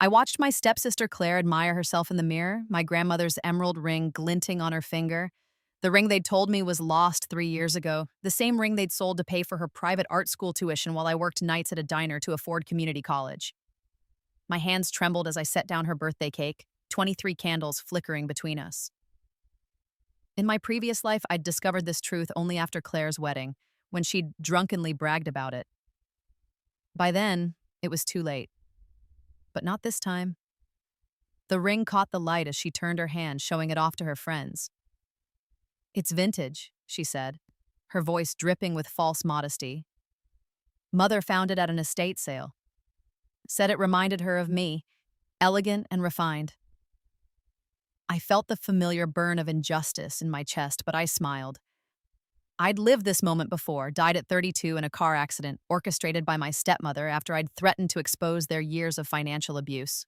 I watched my stepsister Claire admire herself in the mirror, my grandmother's emerald ring glinting on her finger. The ring they'd told me was lost 3 years ago, the same ring they'd sold to pay for her private art school tuition while I worked nights at a diner to afford community college. My hands trembled as I set down her birthday cake, 23 candles flickering between us. In my previous life, I'd discovered this truth only after Claire's wedding, when she'd drunkenly bragged about it. By then, it was too late. But not this time. The ring caught the light as she turned her hand, showing it off to her friends. "It's vintage," she said, her voice dripping with false modesty. "Mother found it at an estate sale. Said it reminded her of me, elegant and refined." I felt the familiar burn of injustice in my chest, but I smiled. I'd lived this moment before, died at 32 in a car accident orchestrated by my stepmother after I'd threatened to expose their years of financial abuse.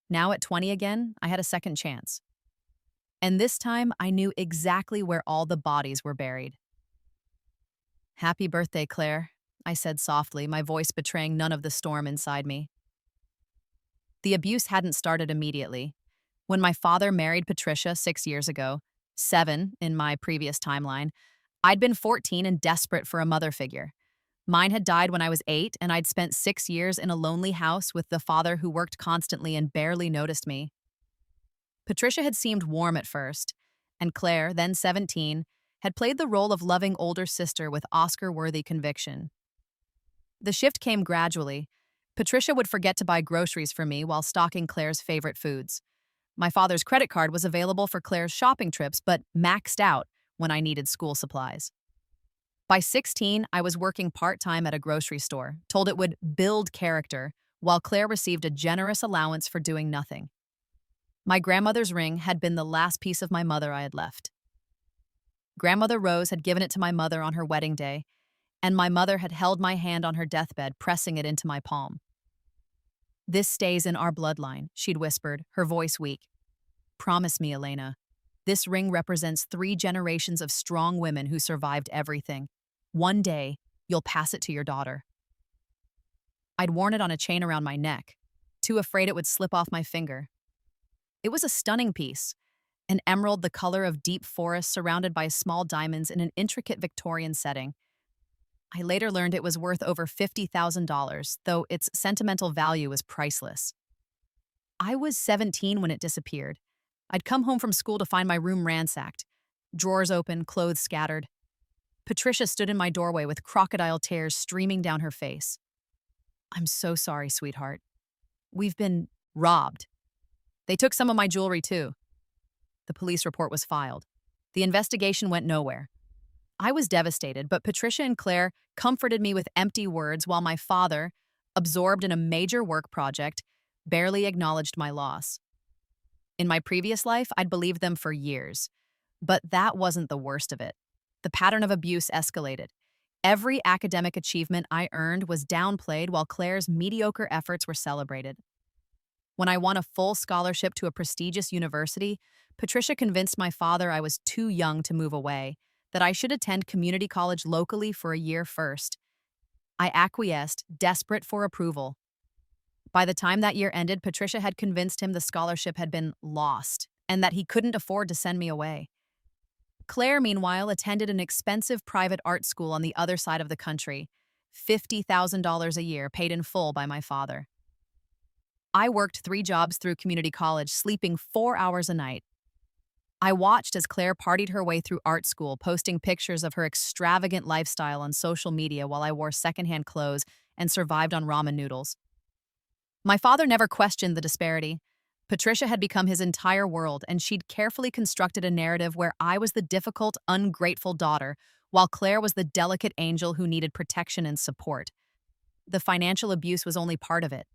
Now at 20 again, I had a second chance. And this time, I knew exactly where all the bodies were buried. "Happy birthday, Claire," I said softly, my voice betraying none of the storm inside me. The abuse hadn't started immediately. When my father married Patricia 6 years ago, 7 in my previous timeline, I'd been 14 and desperate for a mother figure. Mine had died when I was 8, and I'd spent 6 years in a lonely house with the father who worked constantly and barely noticed me. Patricia had seemed warm at first, and Claire, then 17, had played the role of loving older sister with Oscar-worthy conviction. The shift came gradually. Patricia would forget to buy groceries for me while stocking Claire's favorite foods. My father's credit card was available for Claire's shopping trips, but maxed out when I needed school supplies. By 16, I was working part-time at a grocery store, told it would build character, while Claire received a generous allowance for doing nothing. My grandmother's ring had been the last piece of my mother I had left. Grandmother Rose had given it to my mother on her wedding day, and my mother had held my hand on her deathbed, pressing it into my palm. "This stays in our bloodline," she'd whispered, her voice weak. "Promise me, Elena. This ring represents 3 generations of strong women who survived everything. One day, you'll pass it to your daughter." I'd worn it on a chain around my neck, too afraid it would slip off my finger. It was a stunning piece, an emerald the color of deep forest surrounded by small diamonds in an intricate Victorian setting. I later learned it was worth over $50,000, though its sentimental value was priceless. I was 17 when it disappeared. I'd come home from school to find my room ransacked, drawers open, clothes scattered. Patricia stood in my doorway with crocodile tears streaming down her face. "I'm so sorry, sweetheart. We've been robbed. They took some of my jewelry, too." The police report was filed. The investigation went nowhere. I was devastated, but Patricia and Claire comforted me with empty words while my father, absorbed in a major work project, barely acknowledged my loss. In my previous life, I'd believed them for years. But that wasn't the worst of it. The pattern of abuse escalated. Every academic achievement I earned was downplayed while Claire's mediocre efforts were celebrated. When I won a full scholarship to a prestigious university, Patricia convinced my father I was too young to move away, that I should attend community college locally for a year first. I acquiesced, desperate for approval. By the time that year ended, Patricia had convinced him the scholarship had been lost and that he couldn't afford to send me away. Claire, meanwhile, attended an expensive private art school on the other side of the country, $50,000 a year paid in full by my father. I worked 3 jobs through community college, sleeping 4 hours a night. I watched as Claire partied her way through art school, posting pictures of her extravagant lifestyle on social media while I wore secondhand clothes and survived on ramen noodles. My father never questioned the disparity. Patricia had become his entire world, and she'd carefully constructed a narrative where I was the difficult, ungrateful daughter, while Claire was the delicate angel who needed protection and support. The financial abuse was only part of it.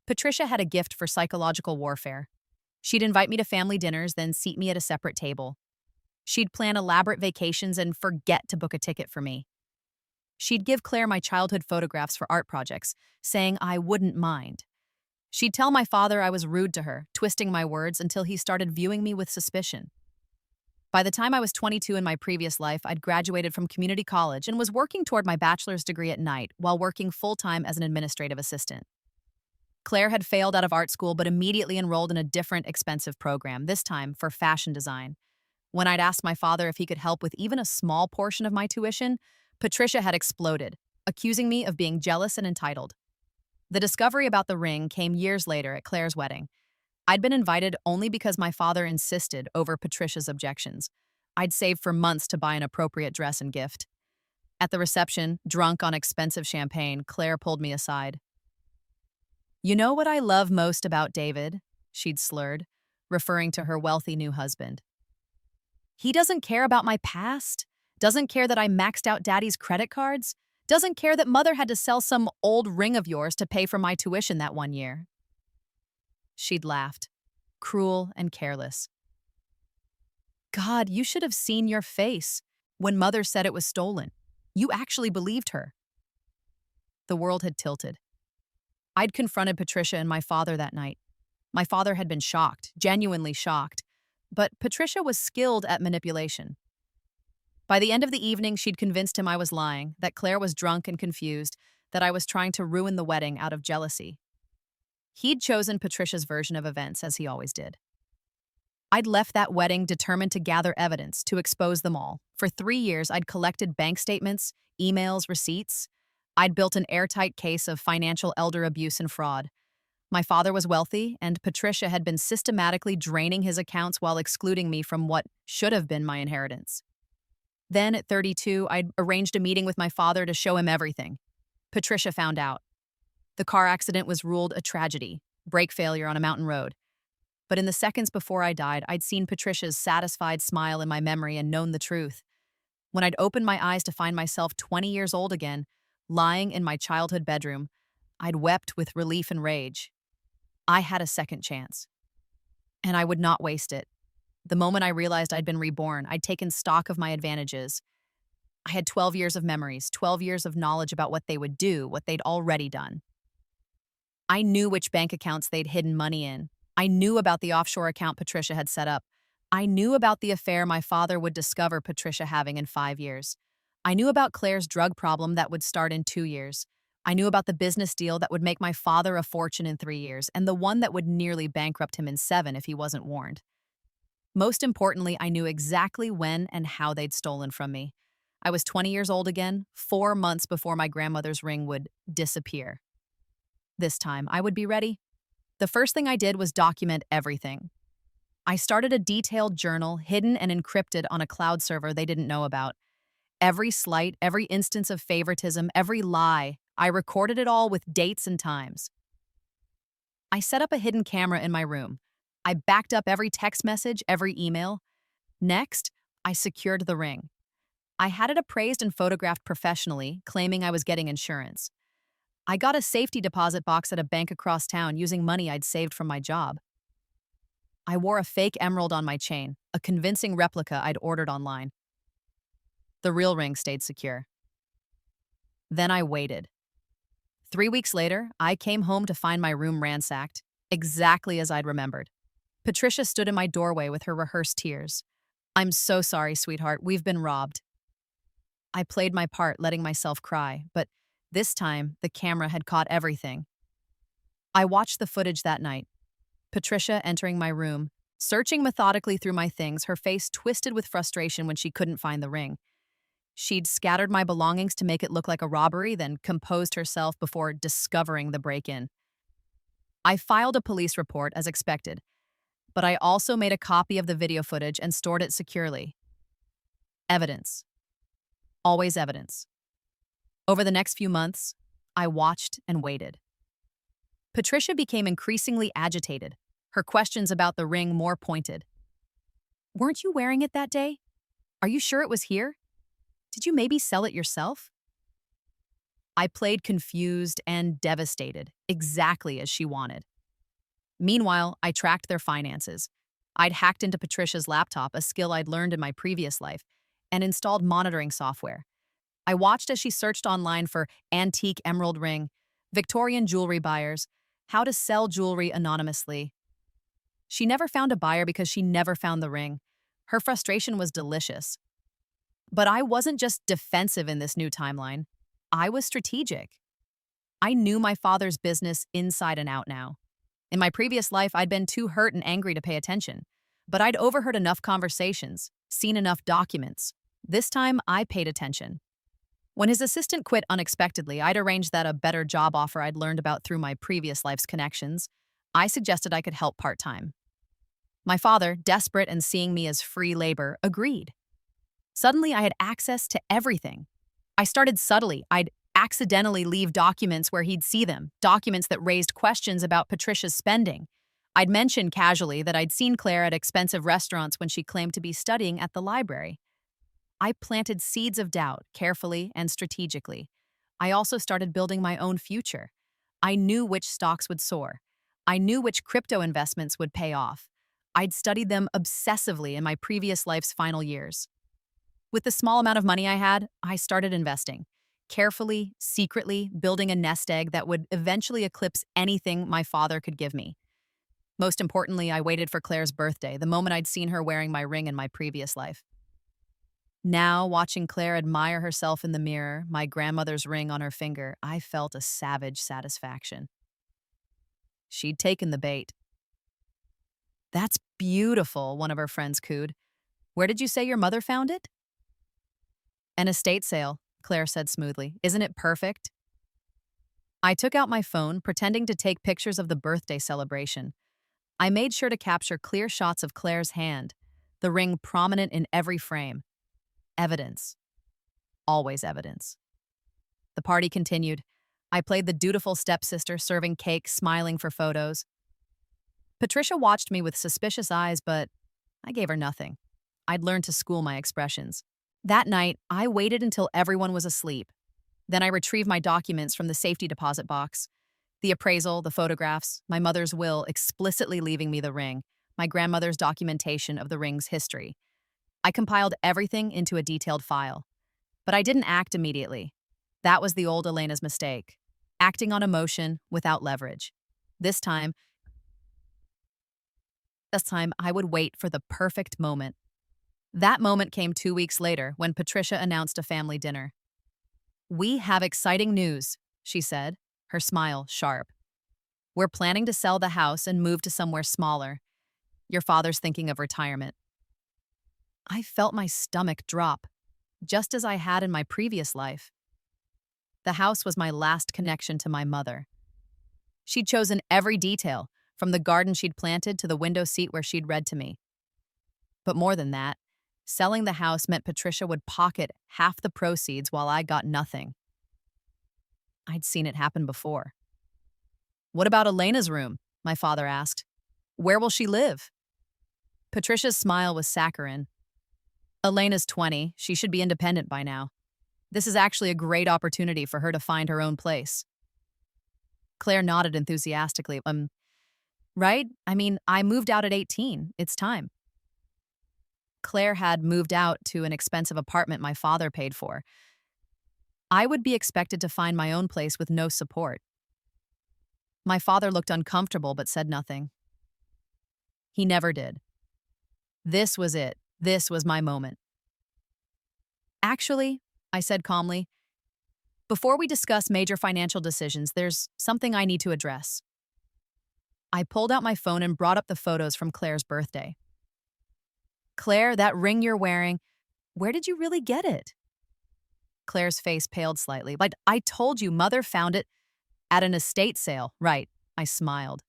Patricia had a gift for psychological warfare. She'd invite me to family dinners, then seat me at a separate table. She'd plan elaborate vacations and forget to book a ticket for me. She'd give Claire my childhood photographs for art projects, saying I wouldn't mind. She'd tell my father I was rude to her, twisting my words until he started viewing me with suspicion. By the time I was 22 in my previous life, I'd graduated from community college and was working toward my bachelor's degree at night while working full-time as an administrative assistant. Claire had failed out of art school but immediately enrolled in a different expensive program, this time for fashion design. When I'd asked my father if he could help with even a small portion of my tuition, Patricia had exploded, accusing me of being jealous and entitled. The discovery about the ring came years later at Claire's wedding. I'd been invited only because my father insisted over Patricia's objections. I'd saved for months to buy an appropriate dress and gift. At the reception, drunk on expensive champagne, Claire pulled me aside. "You know what I love most about David?" she'd slurred, referring to her wealthy new husband. "He doesn't care about my past, doesn't care that I maxed out Daddy's credit cards, doesn't care that Mother had to sell some old ring of yours to pay for my tuition that one year." She'd laughed, cruel and careless. "God, you should have seen your face when Mother said it was stolen. You actually believed her." The world had tilted. I'd confronted Patricia and my father that night. My father had been shocked, genuinely shocked, but Patricia was skilled at manipulation. By the end of the evening, she'd convinced him I was lying, that Claire was drunk and confused, that I was trying to ruin the wedding out of jealousy. He'd chosen Patricia's version of events, as he always did. I'd left that wedding determined to gather evidence, to expose them all. For 3 years, I'd collected bank statements, emails, receipts. I'd built an airtight case of financial elder abuse and fraud. My father was wealthy, and Patricia had been systematically draining his accounts while excluding me from what should have been my inheritance. Then, at 32, I'd arranged a meeting with my father to show him everything. Patricia found out. The car accident was ruled a tragedy, brake failure on a mountain road. But in the seconds before I died, I'd seen Patricia's satisfied smile in my memory and known the truth. When I'd opened my eyes to find myself 20 years old again, lying in my childhood bedroom, I'd wept with relief and rage. I had a second chance. And I would not waste it. The moment I realized I'd been reborn, I'd taken stock of my advantages. I had 12 years of memories, 12 years of knowledge about what they would do, what they'd already done. I knew which bank accounts they'd hidden money in. I knew about the offshore account Patricia had set up. I knew about the affair my father would discover Patricia having in 5 years. I knew about Claire's drug problem that would start in 2 years. I knew about the business deal that would make my father a fortune in 3 years, and the one that would nearly bankrupt him in 7 if he wasn't warned. Most importantly, I knew exactly when and how they'd stolen from me. I was 20 years old again, 4 months before my grandmother's ring would disappear. This time, I would be ready. The first thing I did was document everything. I started a detailed journal, hidden and encrypted on a cloud server they didn't know about. Every slight, every instance of favoritism, every lie, I recorded it all with dates and times. I set up a hidden camera in my room. I backed up every text message, every email. Next, I secured the ring. I had it appraised and photographed professionally, claiming I was getting insurance. I got a safety deposit box at a bank across town using money I'd saved from my job. I wore a fake emerald on my chain, a convincing replica I'd ordered online. The real ring stayed secure. Then I waited. 3 weeks later, I came home to find my room ransacked, exactly as I'd remembered. Patricia stood in my doorway with her rehearsed tears. "I'm so sorry, sweetheart. We've been robbed." I played my part, letting myself cry, but this time, the camera had caught everything. I watched the footage that night. Patricia entering my room, searching methodically through my things, her face twisted with frustration when she couldn't find the ring. She'd scattered my belongings to make it look like a robbery, then composed herself before discovering the break-in. I filed a police report as expected, but I also made a copy of the video footage and stored it securely. Evidence. Always evidence. Over the next few months, I watched and waited. Patricia became increasingly agitated, her questions about the ring more pointed. "Weren't you wearing it that day? Are you sure it was here? Did you maybe sell it yourself?" I played confused and devastated, exactly as she wanted. Meanwhile, I tracked their finances. I'd hacked into Patricia's laptop, a skill I'd learned in my previous life, and installed monitoring software. I watched as she searched online for antique emerald ring, Victorian jewelry buyers, how to sell jewelry anonymously. She never found a buyer because she never found the ring. Her frustration was delicious. But I wasn't just defensive in this new timeline. I was strategic. I knew my father's business inside and out now. In my previous life, I'd been too hurt and angry to pay attention. But I'd overheard enough conversations, seen enough documents. This time, I paid attention. When his assistant quit unexpectedly, I'd arranged that a better job offer I'd learned about through my previous life's connections. I suggested I could help part-time. My father, desperate and seeing me as free labor, agreed. Suddenly, I had access to everything. I started subtly. I'd accidentally leave documents where he'd see them, documents that raised questions about Patricia's spending. I'd mention casually that I'd seen Claire at expensive restaurants when she claimed to be studying at the library. I planted seeds of doubt carefully and strategically. I also started building my own future. I knew which stocks would soar. I knew which crypto investments would pay off. I'd studied them obsessively in my previous life's final years. With the small amount of money I had, I started investing. Carefully, secretly, building a nest egg that would eventually eclipse anything my father could give me. Most importantly, I waited for Claire's birthday, the moment I'd seen her wearing my ring in my previous life. Now, watching Claire admire herself in the mirror, my grandmother's ring on her finger, I felt a savage satisfaction. She'd taken the bait. "That's beautiful," one of her friends cooed. "Where did you say your mother found it?" "An estate sale," Claire said smoothly. "Isn't it perfect?" I took out my phone, pretending to take pictures of the birthday celebration. I made sure to capture clear shots of Claire's hand, the ring prominent in every frame. Evidence. Always evidence. The party continued. I played the dutiful stepsister, serving cake, smiling for photos. Patricia watched me with suspicious eyes, but I gave her nothing. I'd learned to school my expressions. That night, I waited until everyone was asleep. Then I retrieved my documents from the safety deposit box. The appraisal, the photographs, my mother's will explicitly leaving me the ring, my grandmother's documentation of the ring's history. I compiled everything into a detailed file. But I didn't act immediately. That was the old Elena's mistake. Acting on emotion without leverage. This time, I would wait for the perfect moment. That moment came 2 weeks later when Patricia announced a family dinner. "We have exciting news," she said, her smile sharp. "We're planning to sell the house and move to somewhere smaller. Your father's thinking of retirement." I felt my stomach drop, just as I had in my previous life. The house was my last connection to my mother. She'd chosen every detail, from the garden she'd planted to the window seat where she'd read to me. But more than that, selling the house meant Patricia would pocket half the proceeds while I got nothing. I'd seen it happen before. "What about Elena's room?" my father asked. "Where will she live?" Patricia's smile was saccharine. "Elena's 20. She should be independent by now. This is actually a great opportunity for her to find her own place." Claire nodded enthusiastically. Right? I mean, I moved out at 18. It's time." Claire had moved out to an expensive apartment my father paid for. I would be expected to find my own place with no support. My father looked uncomfortable but said nothing. He never did. This was it. This was my moment. "Actually," I said calmly, "before we discuss major financial decisions, there's something I need to address." I pulled out my phone and brought up the photos from Claire's birthday. "Claire, that ring you're wearing, where did you really get it?" Claire's face paled slightly. "But I told you, Mother found it at an estate sale." "Right," I smiled.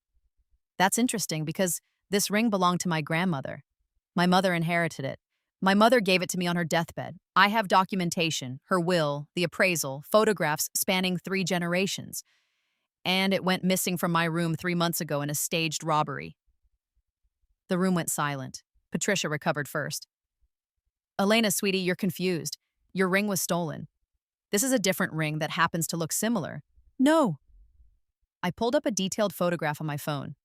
"That's interesting because this ring belonged to my grandmother. My mother inherited it. My mother gave it to me on her deathbed. I have documentation, her will, the appraisal, photographs spanning 3 generations. And it went missing from my room 3 months ago in a staged robbery." The room went silent. Patricia recovered first. "Elena, sweetie, you're confused. Your ring was stolen. This is a different ring that happens to look similar." "No." I pulled up a detailed photograph on my phone.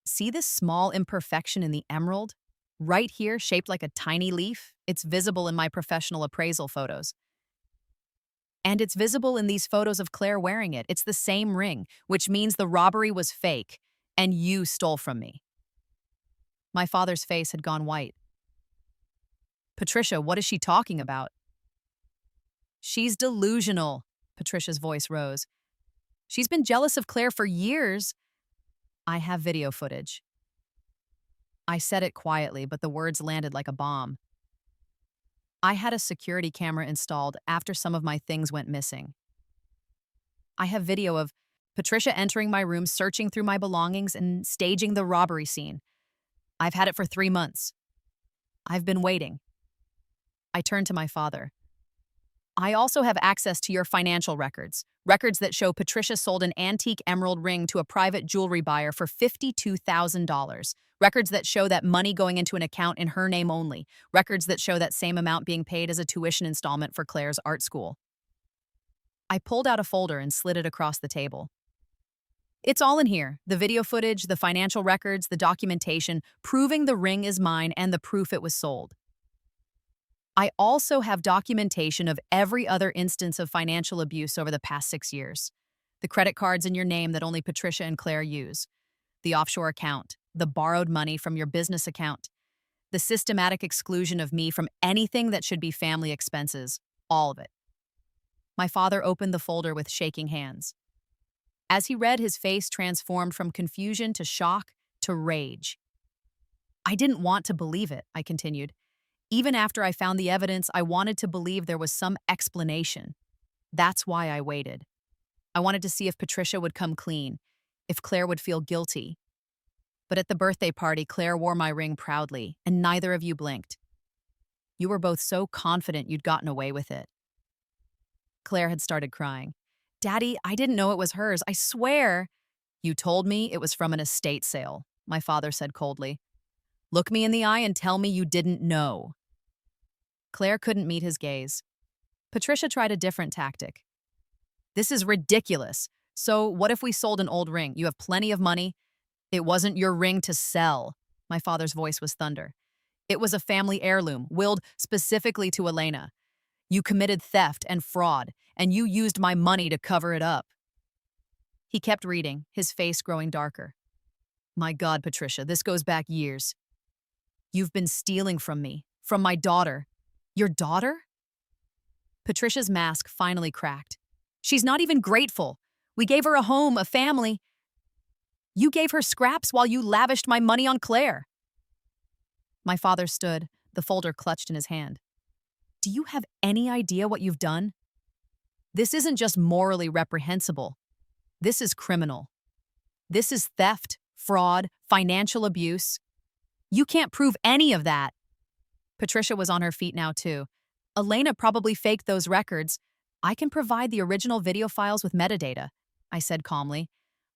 "See this small imperfection in the emerald? Right here, shaped like a tiny leaf? It's visible in my professional appraisal photos. And it's visible in these photos of Claire wearing it. It's the same ring, which means the robbery was fake, and you stole from me." My father's face had gone white. "Patricia, what is she talking about?" "She's delusional." Patricia's voice rose. She's been jealous of Claire for years. I have video footage. I said it quietly, but the words landed like a bomb. I had a security camera installed after some of my things went missing. I have video of Patricia entering my room, searching through my belongings, and staging the robbery scene. I've had it for 3 months. I've been waiting. I turned to my father. I also have access to your financial records, records that show Patricia sold an antique emerald ring to a private jewelry buyer for $52,000, records that show that money going into an account in her name only, records that show that same amount being paid as a tuition installment for Claire's art school. I pulled out a folder and slid it across the table. It's all in here, the video footage, the financial records, the documentation, proving the ring is mine and the proof it was sold. I also have documentation of every other instance of financial abuse over the past 6 years. The credit cards in your name that only Patricia and Claire use, the offshore account, the borrowed money from your business account, the systematic exclusion of me from anything that should be family expenses, all of it. My father opened the folder with shaking hands. As he read, his face transformed from confusion to shock to rage. I didn't want to believe it, I continued. Even after I found the evidence, I wanted to believe there was some explanation. That's why I waited. I wanted to see if Patricia would come clean, if Claire would feel guilty. But at the birthday party, Claire wore my ring proudly, and neither of you blinked. You were both so confident you'd gotten away with it. Claire had started crying. Daddy, I didn't know it was hers, I swear. You told me it was from an estate sale, my father said coldly. Look me in the eye and tell me you didn't know. Claire couldn't meet his gaze. Patricia tried a different tactic. This is ridiculous. So what if we sold an old ring? You have plenty of money. It wasn't your ring to sell. My father's voice was thunder. It was a family heirloom, willed specifically to Elena. You committed theft and fraud, and you used my money to cover it up. He kept reading, his face growing darker. My God, Patricia, this goes back years. You've been stealing from me, from my daughter. Your daughter? Patricia's mask finally cracked. She's not even grateful. We gave her a home, a family. You gave her scraps while you lavished my money on Claire. My father stood, the folder clutched in his hand. Do you have any idea what you've done? This isn't just morally reprehensible. This is criminal. This is theft, fraud, financial abuse. You can't prove any of that. Patricia was on her feet now, too. Elena probably faked those records. I can provide the original video files with metadata, I said calmly.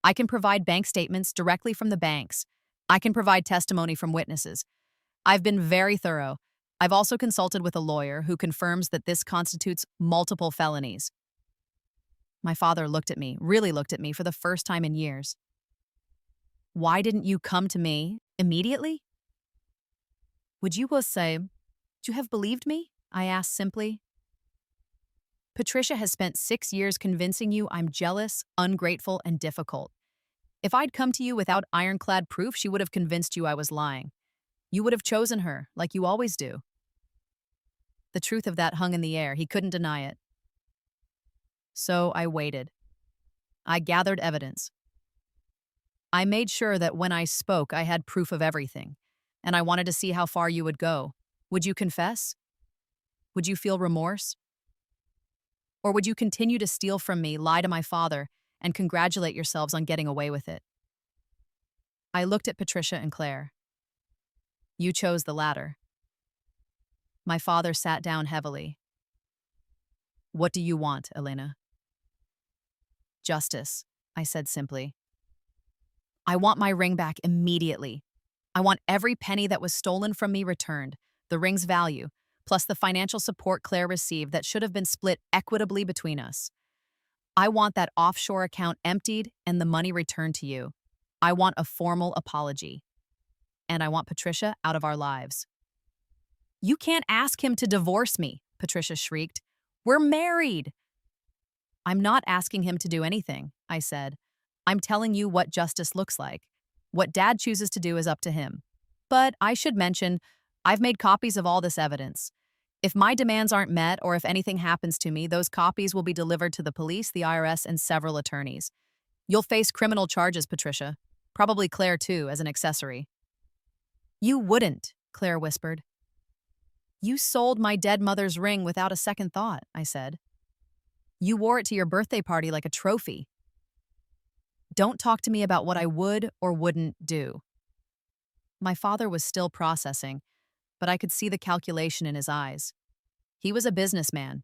I can provide bank statements directly from the banks. I can provide testimony from witnesses. I've been very thorough. I've also consulted with a lawyer who confirms that this constitutes multiple felonies. My father looked at me, really looked at me for the first time in years. Why didn't you come to me immediately? Would you have believed me? I asked simply. Patricia has spent 6 years convincing you I'm jealous, ungrateful, and difficult. If I'd come to you without ironclad proof, she would have convinced you I was lying. You would have chosen her, like you always do. The truth of that hung in the air. He couldn't deny it. So I waited. I gathered evidence. I made sure that when I spoke, I had proof of everything, and I wanted to see how far you would go. Would you confess? Would you feel remorse? Or would you continue to steal from me, lie to my father, and congratulate yourselves on getting away with it? I looked at Patricia and Claire. You chose the latter. My father sat down heavily. What do you want, Elena? Justice, I said simply. I want my ring back immediately. I want every penny that was stolen from me returned, the ring's value, plus the financial support Claire received that should have been split equitably between us. I want that offshore account emptied and the money returned to you. I want a formal apology. And I want Patricia out of our lives. You can't ask him to divorce me, Patricia shrieked. We're married. I'm not asking him to do anything, I said. I'm telling you what justice looks like. What Dad chooses to do is up to him. But I should mention, I've made copies of all this evidence. If my demands aren't met or if anything happens to me, those copies will be delivered to the police, the IRS, and several attorneys. You'll face criminal charges, Patricia. Probably Claire, too, as an accessory. You wouldn't, Claire whispered. You sold my dead mother's ring without a second thought, I said. You wore it to your birthday party like a trophy. Don't talk to me about what I would or wouldn't do. My father was still processing, but I could see the calculation in his eyes. He was a businessman.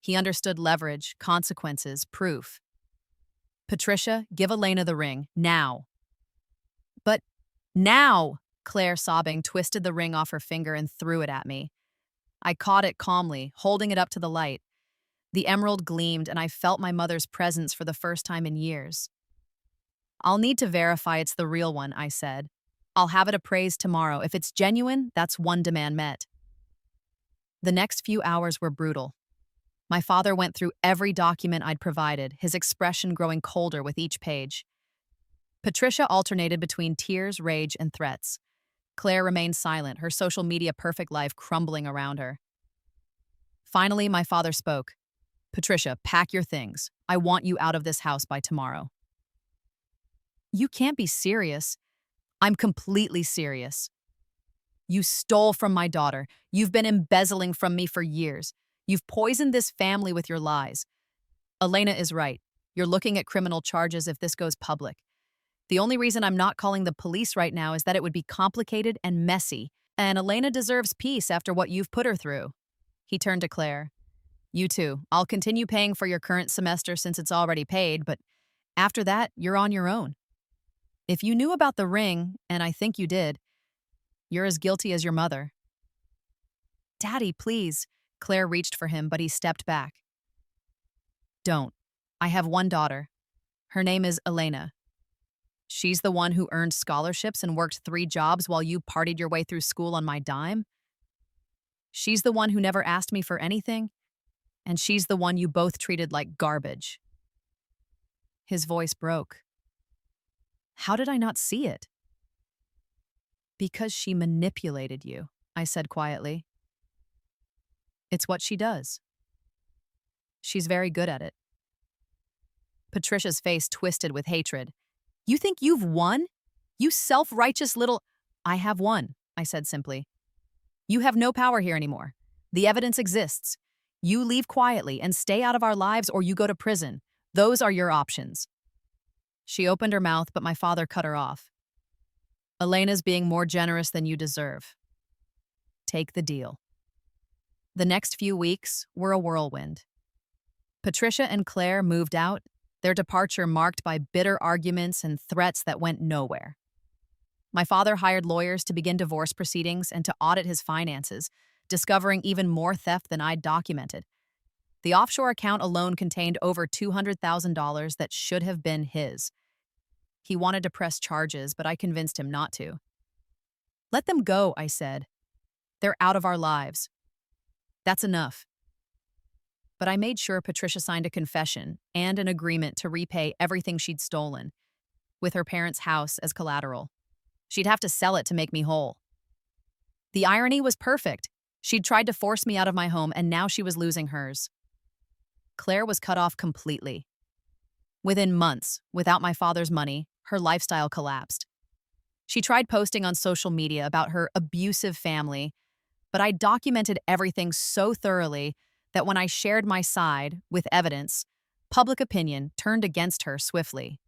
He understood leverage, consequences, proof. Patricia, give Elena the ring, now. But now, Claire, sobbing, twisted the ring off her finger and threw it at me. I caught it calmly, holding it up to the light. The emerald gleamed, and I felt my mother's presence for the first time in years. I'll need to verify it's the real one, I said. I'll have it appraised tomorrow. If it's genuine, that's one demand met. The next few hours were brutal. My father went through every document I'd provided, his expression growing colder with each page. Patricia alternated between tears, rage, and threats. Claire remained silent, her social media perfect life crumbling around her. Finally, my father spoke. Patricia, pack your things. I want you out of this house by tomorrow. You can't be serious. I'm completely serious. You stole from my daughter. You've been embezzling from me for years. You've poisoned this family with your lies. Elena is right. You're looking at criminal charges if this goes public. The only reason I'm not calling the police right now is that it would be complicated and messy, and Elena deserves peace after what you've put her through. He turned to Claire. You too. I'll continue paying for your current semester since it's already paid, but after that, you're on your own. If you knew about the ring, and I think you did, you're as guilty as your mother. Daddy, please. Claire reached for him, but he stepped back. Don't. I have one daughter. Her name is Elena. She's the one who earned scholarships and worked 3 jobs while you partied your way through school on my dime. She's the one who never asked me for anything, and she's the one you both treated like garbage. His voice broke. How did I not see it? Because she manipulated you, I said quietly. It's what she does. She's very good at it. Patricia's face twisted with hatred. You think you've won? You self-righteous little— I have won, I said simply. You have no power here anymore. The evidence exists. You leave quietly and stay out of our lives, or you go to prison. Those are your options. She opened her mouth, but my father cut her off. Elena's being more generous than you deserve. Take the deal. The next few weeks were a whirlwind. Patricia and Claire moved out, their departure marked by bitter arguments and threats that went nowhere. My father hired lawyers to begin divorce proceedings and to audit his finances, discovering even more theft than I'd documented. The offshore account alone contained over $200,000 that should have been his. He wanted to press charges, but I convinced him not to. Let them go, I said. They're out of our lives. That's enough. But I made sure Patricia signed a confession and an agreement to repay everything she'd stolen, with her parents' house as collateral. She'd have to sell it to make me whole. The irony was perfect. She'd tried to force me out of my home, and now she was losing hers. Claire was cut off completely. Within months, without my father's money, her lifestyle collapsed. She tried posting on social media about her abusive family, but I documented everything so thoroughly that when I shared my side, with evidence, public opinion turned against her swiftly.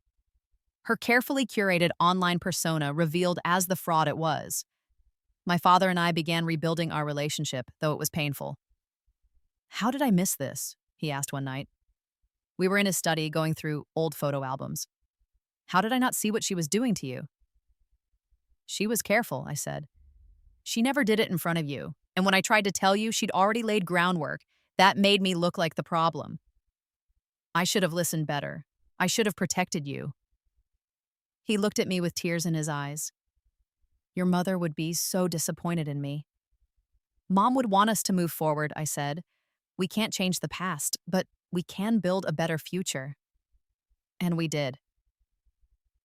Her carefully curated online persona revealed as the fraud it was. My father and I began rebuilding our relationship, though it was painful. How did I miss this? He asked one night. We were in his study going through old photo albums. How did I not see what she was doing to you? She was careful, I said. She never did it in front of you, and when I tried to tell you, she'd already laid groundwork. That made me look like the problem. I should have listened better. I should have protected you. He looked at me with tears in his eyes. Your mother would be so disappointed in me. Mom would want us to move forward, I said. We can't change the past, but we can build a better future. And we did.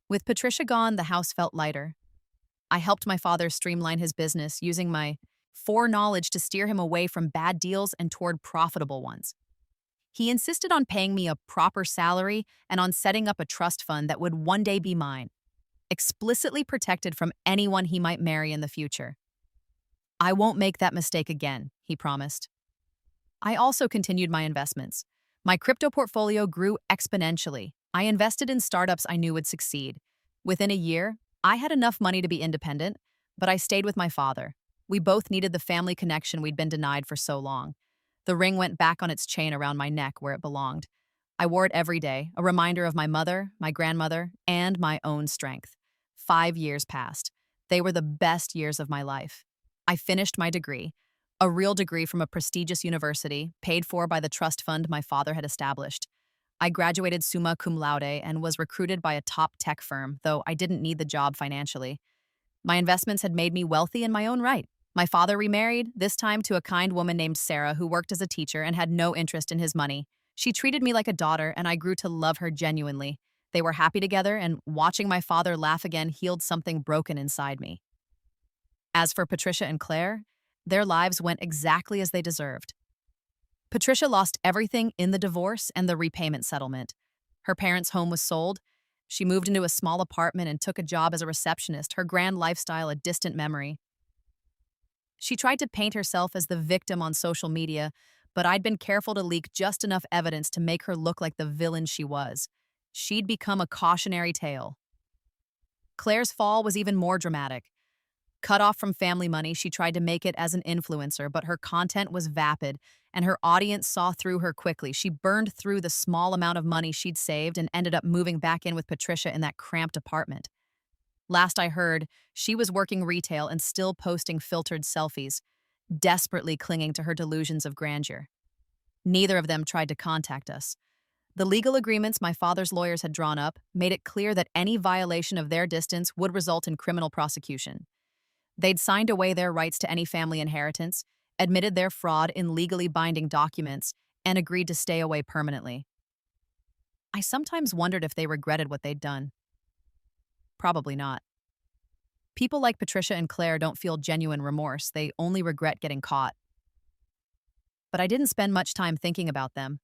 With Patricia gone, the house felt lighter. I helped my father streamline his business using my foreknowledge to steer him away from bad deals and toward profitable ones. He insisted on paying me a proper salary and on setting up a trust fund that would one day be mine, explicitly protected from anyone he might marry in the future. I won't make that mistake again, he promised. I also continued my investments. My crypto portfolio grew exponentially. I invested in startups I knew would succeed. Within a year, I had enough money to be independent, but I stayed with my father. We both needed the family connection we'd been denied for so long. The ring went back on its chain around my neck where it belonged. I wore it every day, a reminder of my mother, my grandmother, and my own strength. 5 years passed. They were the best years of my life. I finished my degree, a real degree from a prestigious university, paid for by the trust fund my father had established. I graduated summa cum laude and was recruited by a top tech firm, though I didn't need the job financially. My investments had made me wealthy in my own right. My father remarried, this time to a kind woman named Sarah who worked as a teacher and had no interest in his money. She treated me like a daughter, and I grew to love her genuinely. They were happy together, and watching my father laugh again healed something broken inside me. As for Patricia and Claire, their lives went exactly as they deserved. Patricia lost everything in the divorce and the repayment settlement. Her parents' home was sold. She moved into a small apartment and took a job as a receptionist, her grand lifestyle a distant memory. She tried to paint herself as the victim on social media, but I'd been careful to leak just enough evidence to make her look like the villain she was. She'd become a cautionary tale. Claire's fall was even more dramatic. Cut off from family money, she tried to make it as an influencer, but her content was vapid, and her audience saw through her quickly. She burned through the small amount of money she'd saved and ended up moving back in with Patricia in that cramped apartment. Last I heard, she was working retail and still posting filtered selfies, desperately clinging to her delusions of grandeur. Neither of them tried to contact us. The legal agreements my father's lawyers had drawn up made it clear that any violation of their distance would result in criminal prosecution. They'd signed away their rights to any family inheritance, admitted their fraud in legally binding documents, and agreed to stay away permanently. I sometimes wondered if they regretted what they'd done. Probably not. People like Patricia and Claire don't feel genuine remorse, they only regret getting caught. But I didn't spend much time thinking about them.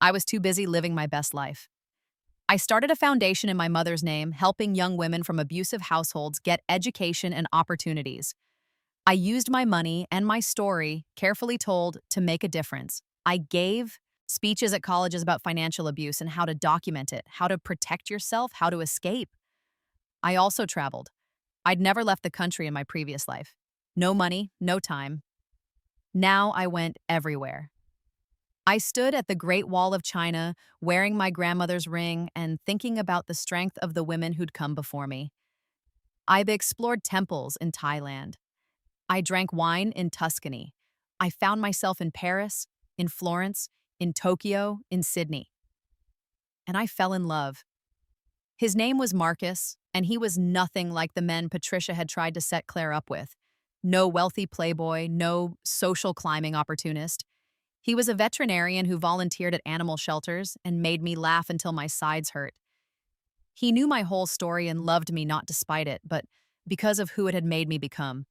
I was too busy living my best life. I started a foundation in my mother's name, helping young women from abusive households get education and opportunities. I used my money and my story, carefully told, to make a difference. I gave speeches at colleges about financial abuse and how to document it, how to protect yourself, how to escape. I also traveled. I'd never left the country in my previous life. No money, no time. Now I went everywhere. I stood at the Great Wall of China, wearing my grandmother's ring and thinking about the strength of the women who'd come before me. I've explored temples in Thailand. I drank wine in Tuscany. I found myself in Paris, in Florence, in Tokyo, in Sydney. And I fell in love. His name was Marcus, and he was nothing like the men Patricia had tried to set Claire up with. No wealthy playboy, no social climbing opportunist. He was a veterinarian who volunteered at animal shelters and made me laugh until my sides hurt. He knew my whole story and loved me not despite it, but because of who it had made me become.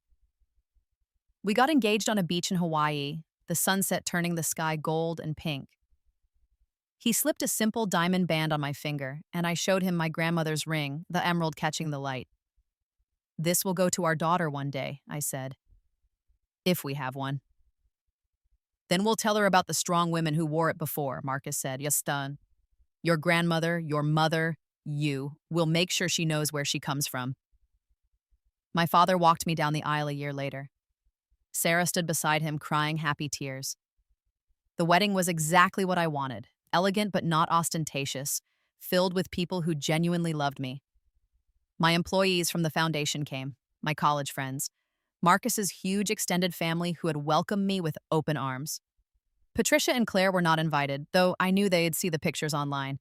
We got engaged on a beach in Hawaii, the sunset turning the sky gold and pink. He slipped a simple diamond band on my finger, and I showed him my grandmother's ring, the emerald catching the light. "This will go to our daughter one day," I said. "If we have one." "Then we'll tell her about the strong women who wore it before," Marcus said. "Yastan. Your grandmother, your mother, you. We'll make sure she knows where she comes from." My father walked me down the aisle a year later. Sarah stood beside him, crying happy tears. The wedding was exactly what I wanted, elegant but not ostentatious, filled with people who genuinely loved me. My employees from the foundation came, my college friends, Marcus's huge extended family who had welcomed me with open arms. Patricia and Claire were not invited, though I knew they'd see the pictures online.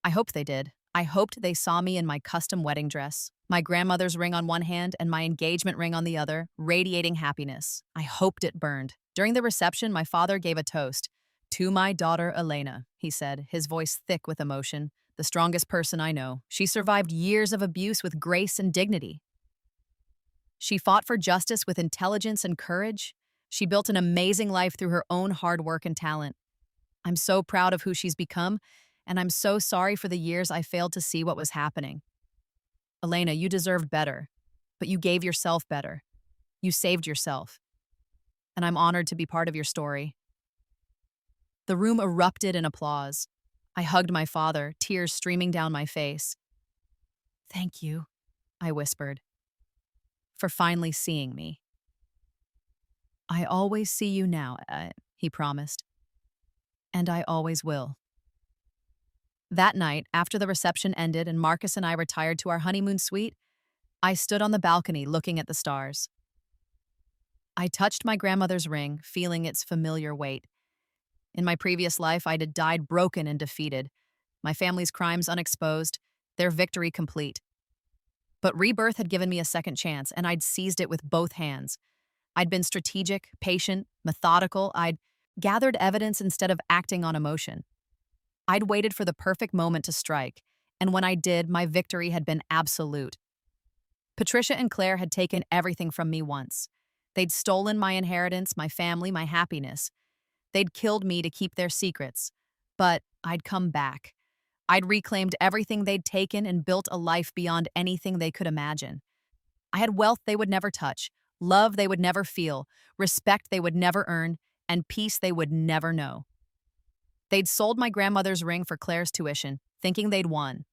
I hoped they did. I hoped they saw me in my custom wedding dress, my grandmother's ring on one hand and my engagement ring on the other, radiating happiness. I hoped it burned. During the reception, my father gave a toast. "To my daughter, Elena," he said, his voice thick with emotion. "The strongest person I know. She survived years of abuse with grace and dignity. She fought for justice with intelligence and courage. She built an amazing life through her own hard work and talent. I'm so proud of who she's become, and I'm so sorry for the years I failed to see what was happening. Elena, you deserved better, but you gave yourself better. You saved yourself, and I'm honored to be part of your story. The room erupted in applause. I hugged my father, tears streaming down my face. Thank you, I whispered, for finally seeing me. I always see you now, he promised, and I always will. That night, after the reception ended and Marcus and I retired to our honeymoon suite, I stood on the balcony looking at the stars. I touched my grandmother's ring, feeling its familiar weight. In my previous life, I'd died broken and defeated, my family's crimes unexposed, their victory complete. But Rebirth had given me a second chance, and I'd seized it with both hands. I'd been strategic, patient, methodical. I'd gathered evidence instead of acting on emotion. I'd waited for the perfect moment to strike, and when I did, my victory had been absolute. Patricia and Claire had taken everything from me once. They'd stolen my inheritance, my family, my happiness. They'd killed me to keep their secrets. But I'd come back. I'd reclaimed everything they'd taken and built a life beyond anything they could imagine. I had wealth they would never touch, love they would never feel, respect they would never earn, and peace they would never know. They'd sold my grandmother's ring for Claire's tuition, thinking they'd won.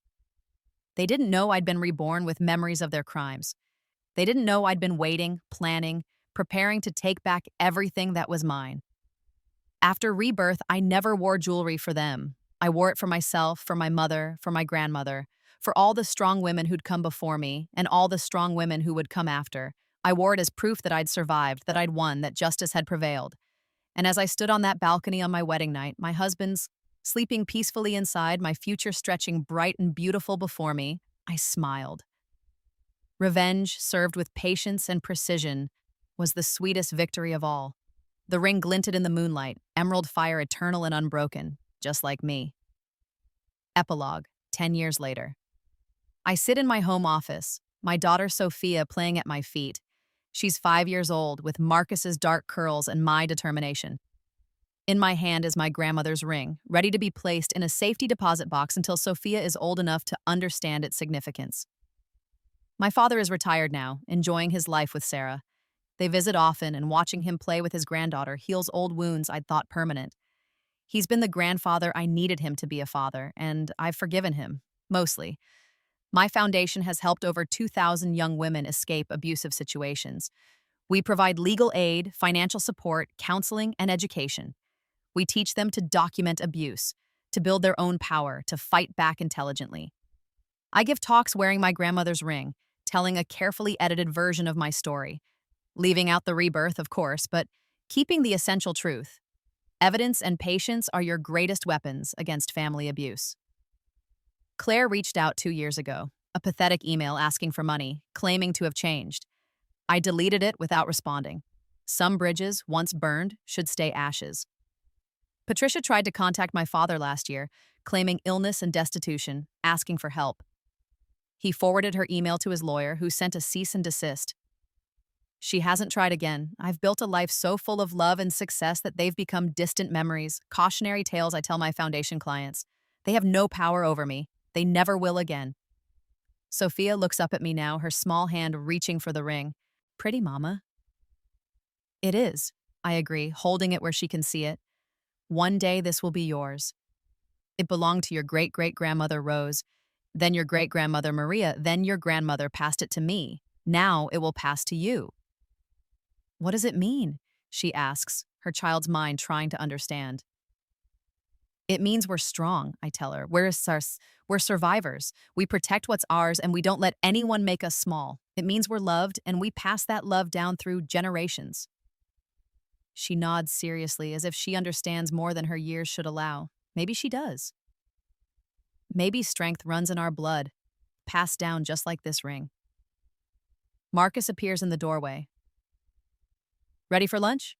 They didn't know I'd been reborn with memories of their crimes. They didn't know I'd been waiting, planning, preparing to take back everything that was mine. After Rebirth, I never wore jewelry for them. I wore it for myself, for my mother, for my grandmother, for all the strong women who'd come before me, and all the strong women who would come after. I wore it as proof that I'd survived, that I'd won, that justice had prevailed. And as I stood on that balcony on my wedding night, my husband's sleeping peacefully inside, my future stretching bright and beautiful before me, I smiled. Revenge, served with patience and precision, was the sweetest victory of all. The ring glinted in the moonlight, emerald fire eternal and unbroken, just like me. Epilogue, 10 years later. I sit in my home office, my daughter Sophia playing at my feet. She's 5 years old, with Marcus's dark curls and my determination. In my hand is my grandmother's ring, ready to be placed in a safety deposit box until Sophia is old enough to understand its significance. My father is retired now, enjoying his life with Sarah. They visit often, and watching him play with his granddaughter heals old wounds I'd thought permanent. He's been the grandfather I needed him to be a father, and I've forgiven him, mostly. My foundation has helped over 2,000 young women escape abusive situations. We provide legal aid, financial support, counseling, and education. We teach them to document abuse, to build their own power, to fight back intelligently. I give talks wearing my grandmother's ring, telling a carefully edited version of my story, leaving out the rebirth, of course, but keeping the essential truth. Evidence and patience are your greatest weapons against family abuse. Claire reached out 2 years ago, a pathetic email asking for money, claiming to have changed. I deleted it without responding. Some bridges, once burned, should stay ashes. Patricia tried to contact my father last year, claiming illness and destitution, asking for help. He forwarded her email to his lawyer, who sent a cease and desist. She hasn't tried again. I've built a life so full of love and success that they've become distant memories, cautionary tales I tell my foundation clients. They have no power over me. They never will again. Sophia looks up at me now, her small hand reaching for the ring. Pretty, Mama. It is, I agree, holding it where she can see it. One day this will be yours. It belonged to your great-great-grandmother Rose, then your great-grandmother Maria, then your grandmother passed it to me. Now it will pass to you. What does it mean? She asks, her child's mind trying to understand. It means we're strong, I tell her. We're survivors. We protect what's ours and we don't let anyone make us small. It means we're loved and we pass that love down through generations. She nods seriously as if she understands more than her years should allow. Maybe she does. Maybe strength runs in our blood, passed down just like this ring. Marcus appears in the doorway. Ready for lunch?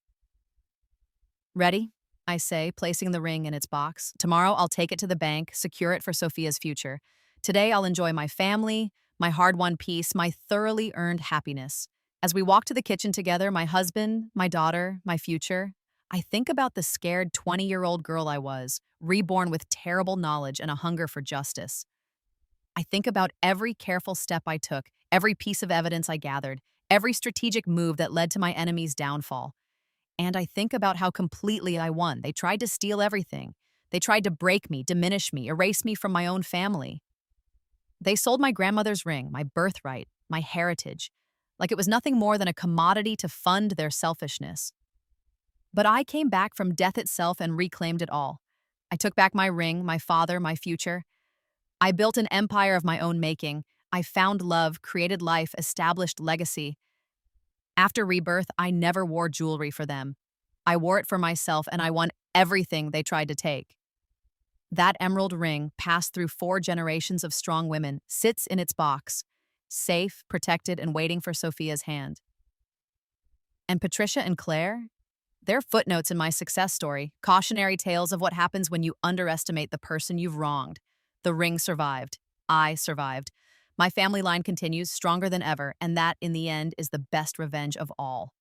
Ready, I say, placing the ring in its box. Tomorrow I'll take it to the bank, secure it for Sophia's future. Today I'll enjoy my family, my hard-won peace, my thoroughly earned happiness. As we walk to the kitchen together, my husband, my daughter, my future, I think about the scared 20-year-old girl I was, reborn with terrible knowledge and a hunger for justice. I think about every careful step I took, every piece of evidence I gathered, every strategic move that led to my enemy's downfall. And I think about how completely I won. They tried to steal everything. They tried to break me, diminish me, erase me from my own family. They sold my grandmother's ring, my birthright, my heritage, like it was nothing more than a commodity to fund their selfishness. But I came back from death itself and reclaimed it all. I took back my ring, my father, my future. I built an empire of my own making. I found love, created life, established legacy. After Rebirth, I never wore jewelry for them. I wore it for myself, and I won everything they tried to take. That emerald ring, passed through 4 generations of strong women, sits in its box, safe, protected, and waiting for Sophia's hand. And Patricia and Claire? They're footnotes in my success story, cautionary tales of what happens when you underestimate the person you've wronged. The ring survived. I survived. My family line continues, stronger than ever, and that, in the end, is the best revenge of all.